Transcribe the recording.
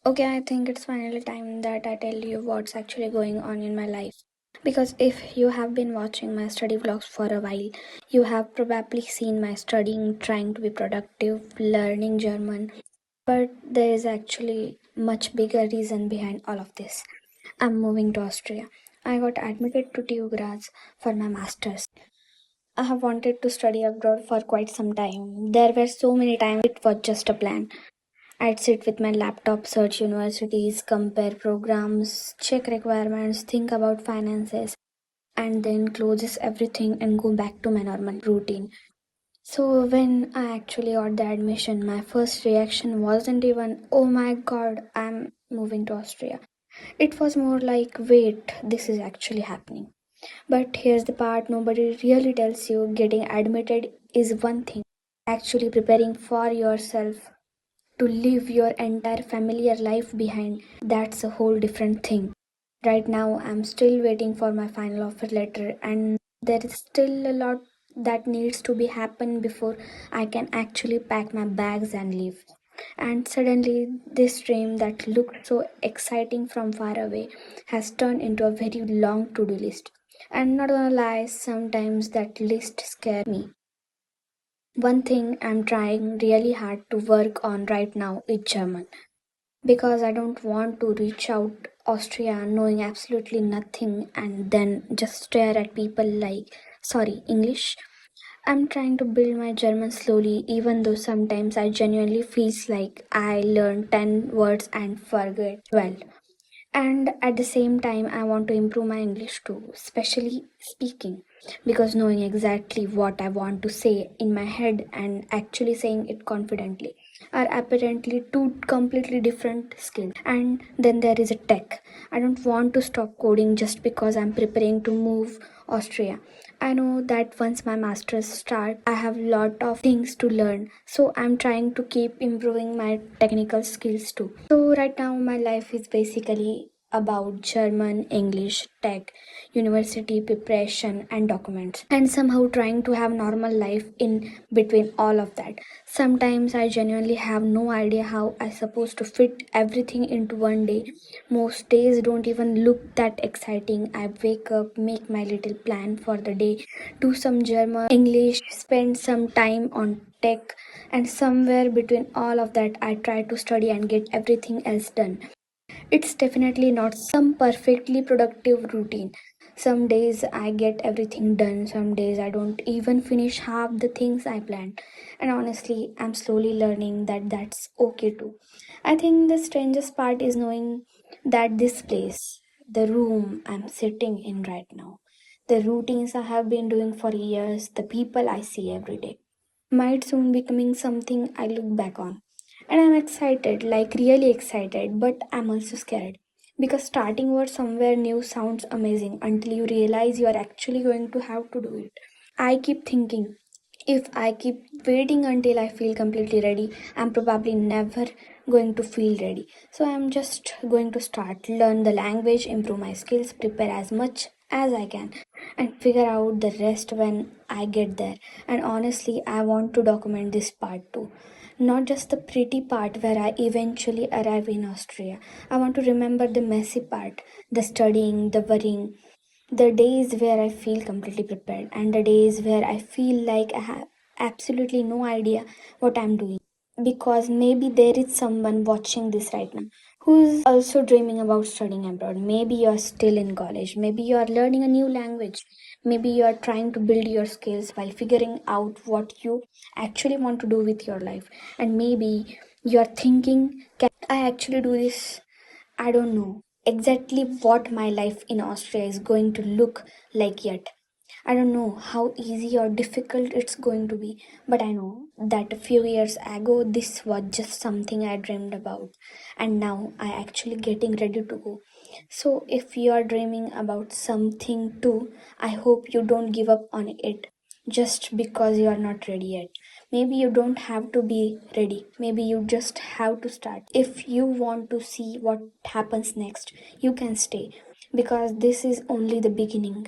Okay, I think it's finally time that I tell you what's actually going on in my life. Because if you have been watching my study vlogs for a while, you have probably seen my studying, trying to be productive, learning German. But there is actually much bigger reason behind all of this. I'm moving to Austria. I got admitted to TU Graz for my masters. I have wanted to study abroad for quite some time. There were so many times it was just a plan. I'd sit with my laptop, search universities, compare programs, check requirements, think about finances, and then closes everything and go back to my normal routine. So when I actually got the admission, my first reaction wasn't even, oh my god, I'm moving to Austria. It was more like, wait, this is actually happening. But here's the part nobody really tells you: getting admitted is one thing, actually preparing for yourself to leave your entire familiar life behind, that's a whole different thing. Right now, I'm still waiting for my final offer letter, and there is still a lot that needs to be happen before I can actually pack my bags and leave. And suddenly, this dream that looked so exciting from far away has turned into a very long to do list. And not gonna lie, sometimes that list scares me. One thing I'm trying really hard to work on right now is German, because I don't want to reach out Austria knowing absolutely nothing and then just stare at people like, sorry, English. I'm trying to build my German slowly, even though sometimes I genuinely feels like I learn 10 words and forget 12. And at the same time, I want to improve my English too, especially speaking, because knowing exactly what I want to say in my head and actually saying it confidently are apparently two completely different skills. And then there is a tech. I don't want to stop coding just because I'm preparing to move Austria. I know that once my masters start, I have lot of things to learn. So I'm trying to keep improving my technical skills too. So right now my life is basically about German, English, tech, university preparation and documents, and somehow trying to have normal life in between all of that. Sometimes I genuinely have no idea how I'm supposed to fit everything into one day. Most days don't even look that exciting. I wake up, make my little plan for the day, do some German, English, spend some time on tech, and somewhere between all of that, I try to study and get everything else done. It's definitely not some perfectly productive routine. Some days I get everything done, some days I don't even finish half the things I planned. And honestly, I'm slowly learning that that's okay too. I think the strangest part is knowing that this place, the room I'm sitting in right now, the routines I have been doing for years, the people I see every day, might soon becoming something I look back on. And I'm excited, like really excited, but I'm also scared. Because starting over somewhere new sounds amazing until you realize you are actually going to have to do it. I keep thinking, if I keep waiting until I feel completely ready, I'm probably never going to feel ready. So I'm just going to start, learn the language, improve my skills, prepare as much as I can, and figure out the rest when I get there. And honestly, I want to document this part too. Not just the pretty part where I eventually arrive in Austria. I want to remember the messy part, the studying, the worrying, the days where I feel completely prepared, and the days where I feel like I have absolutely no idea what I'm doing. Because maybe there is someone watching this right now who's also dreaming about studying abroad. Maybe you're still in college, maybe you're learning a new language, maybe you're trying to build your skills while figuring out what you actually want to do with your life. And maybe you're thinking, can I actually do this? I don't know exactly what my life in Austria is going to look like yet. I don't know how easy or difficult it's going to be, but I know that a few years ago this was just something I dreamed about, and now I actually getting ready to go. So if you are dreaming about something too, I hope you don't give up on it just because you are not ready yet. Maybe you don't have to be ready. Maybe you just have to start. If you want to see what happens next, you can stay because this is only the beginning.